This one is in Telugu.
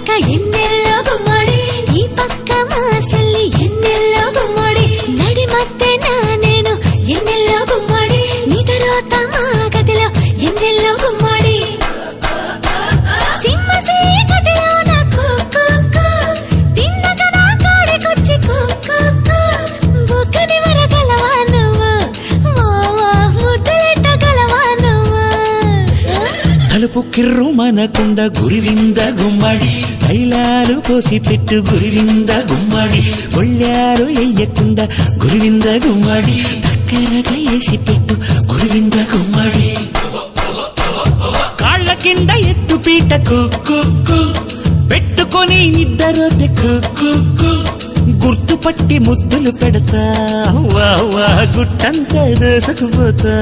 ಪಕ್ಕ ಎನ್ನೆಲ್ಲೋ ಗುಮ್ಮಡಿ ಈ ಪಕ್ಕ ಮಾಸಲ್ಲಿ ಎನ್ನೆಲ್ಲೋ ಗುಮ್ಮಡಿ ನಡಿ ಮತ್ತೆ ನಾನೇನು ಎನ್ನೆಲ್ಲೋ ಗುಮ್ಮಡಿ ನಿದರೋತ ಮಾಗದಿಲೋ ಎನ್ನೆಲ್ಲೋ ಗುಮ್ಮಡಿ ಸಿಂಹಸಿ ಕಥೆಯೋನ ಕೂಕು ತಿನ್ನಗನ ಕಾಡಿ ಕೊಚ್ಚಿ ಕೂಕು ಬುಕ್ಕನಿವರ ಗಲವಾನವ ಮಾವ ಮುದ್ದಲೆಟ್ಟ ಗಲವಾನವ తలుపు కిర్రు మనకుండ గురివింద గుమ్మడి తైలాలు పోసి పెట్టు గురివింద గుమ్మడి ఒళ్ళారు ఎయ్యకుండా గురివింద గుమ్మడి దగ్గరగా వేసి పెట్టు గురివింద గుమ్మడి కాళ్ళ కింద ఎత్తు పీట కుక్కు పెట్టుకొని నిద్దరోతే కుక్కు గుర్తుపట్టి ముద్దులు పెడతా వా వా గుట్టంతా దోసుకుపోతా